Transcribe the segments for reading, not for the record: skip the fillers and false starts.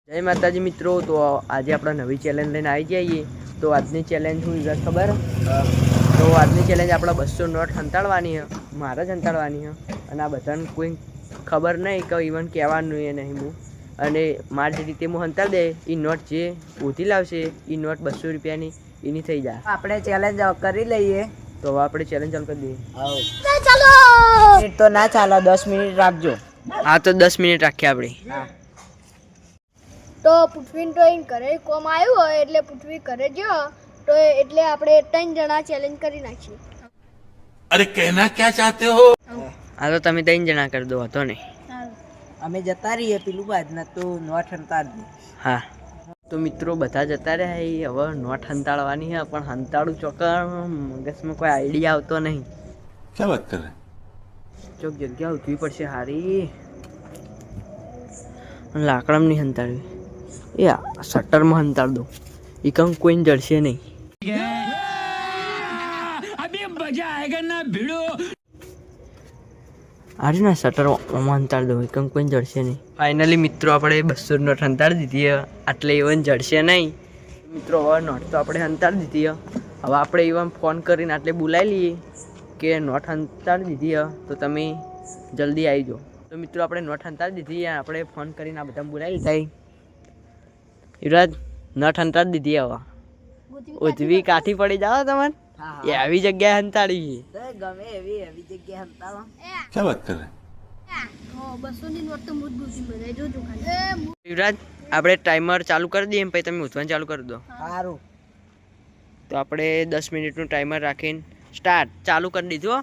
જય માતાજી મિત્રો। તો આજે આપણે નવી ચેલેન્જ લઈને આવી જઈએ। તો આજની ચેલેન્જ શું છે ખબર? તો આજની ચેલેન્જ આપણે 200 નોટ સંતાડવાની છે, મારે જ સંતાડવાની છે। અને આ બધાને કોઈ ખબર નહીં કે ઇવન કહેવાનું એ નહીં હું, અને મારી રીતે હું સંતાડી દે એ નોટ જે ઉધી લાવશે એ નોટ 200 રૂપિયાની એની થઈ જાય। આપણે ચેલેન્જ કરી લઈએ। તો હવે આપણે ચેલેન્જ ચાલુ કરી દઈએ। ચાલો તો ના ચાલો, 10 મિનિટ રાખજો। હા તો 10 મિનિટ રાખીએ આપણે। તો પૃથ્વીને તો એને ઘરે કોમ આવ્યું હોય એટલે પૃથ્વી ઘરે ગયો તો એટલે આપણે 3 જણા ચેલેન્જ કરી નાખીએ। अरे कहना क्या चाहते हो? હા તો તમે 3 જણા કરી દો, હતો નહીં। અમે જતા રહીએ પેલું બાદ ના તો નોટ સંતાડી દે। હા તો મિત્રો બધા જતા રહ્યા એ હવે નોટ સંતાડવાની છે, પણ સંતાડું ચોકર મગજમાં કોઈ આઈડિયા આવતો નહીં। क्या बात कर रहे हैं? ચોક જગ્યા ઉઠવી પડશે હારી, લાકડામાં નહીં સંતાડવી, એ શટરમાં સંતાડ દો, એ કંઈ કોઈને જડશે નહીં। અરે ના શટરમાં સંતાડી દો, એ કંઈ કોઈને જડશે નહીં। ફાઇનલી મિત્રો આપણે 200 નોટ સંતાડી દીધી, એટલે ઇવન જડશે નહીં। મિત્રો હવે નોટ તો આપણે સંતાડી દીધી, હવે આપણે ઇવન ફોન કરીને આટલે બોલાવી લઈએ કે નોટ સંતાડી દીધી તો તમે જલ્દી આવી જાઓ। તો મિત્રો આપણે નોટ સંતાડી દીધી, આપણે ફોન કરીને આ બધા બોલાવી લીધા। યુવરાજ નોટ સંતાડી દીધી, હવે ઉધવી કાઠી પડી જાઓ તમારે એ આવી જગ્યાએ સંતાડી ગમે એવી જગ્યાએ સંતાડો। क्या बात कर रहे हैं? 200 ની નોટ તો મુજ ગુજી બધાય જોજો ખાલી। યુવરાજ આપણે ટાઈમર ચાલુ કરી દઈએ, પછી તમે ઉધવાનું ચાલુ કરી દો। સારું તો આપણે 10 મિનિટનું ટાઈમર રાખીને સ્ટાર્ટ ચાલુ કરી દીધું।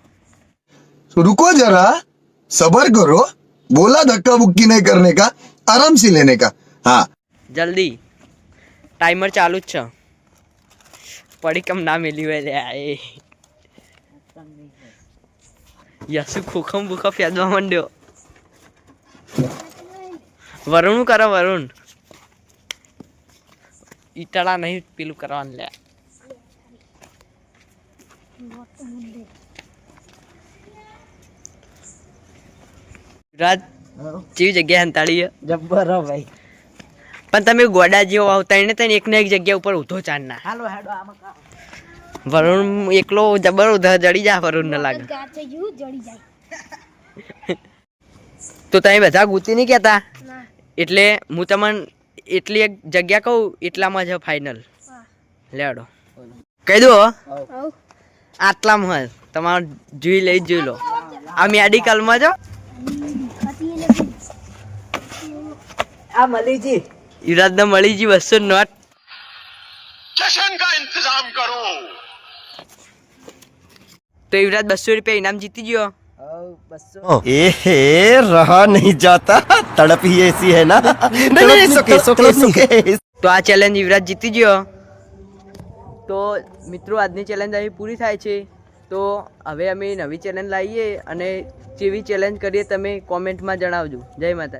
रुको जरा, सबर करो, बोला धक्का बुक्की नहीं करने का, आराम से लेने का। हाँ જલ્દી ટાઈમર ચાલુ જ છે, પડી કમ ના મેલી હોય લે એ યસુ ખોખમ બુખા ફેદવા માંડ્યો। વરુણ કરો, વરુણ ઈટળા નહીં પેલું કરવાનું લે। રાજ જેવી જગ્યાએ સંતાડી જબ્બર હો ભાઈ। પણ તમે ગોડા જેવો આવતા ને તને એક ને એક જગ્યા ઉપર ઉધો ચાંદના। હાલો હેડો આમાં કા વરુણ એકલો જબર ઉધા જડી જા, વરુણ ન લાગે ગાર થઈ ગયું જડી જાય તો તમે બધા ગુતી નહીં કહેતા, ના। એટલે હું તમને એટલી એક જગ્યા કહું એટલામાં જ ફાઇનલ લેડો કહી દો। આવ આટલામાં જ તમારે જોઈ લઈ જોઈ લો, આ મેડિકલમાં જો આ મલીજી યુવરાજને મળી ગઈ 200 નોટ। जश्न का इंतजाम करो। તો યુવરાજ 200 રૂપિયા ઇનામ જીતી ગયો। 200 एहे रहा नहीं जाता, तड़प ही ऐसी है ना। नहीं नहीं सुके सुके सुके। તો આ ચેલેન્જ યુવરાજ જીતી ગયો। તો મિત્રો આજની ચેલેન્જ અહીં પૂરી થાય છે। તો હવે અમે નવી ચેલેન્જ લાવીએ અને જેવી ચેલેન્જ કરીએ તમે કોમેન્ટમાં જણાવજો। જય માતા।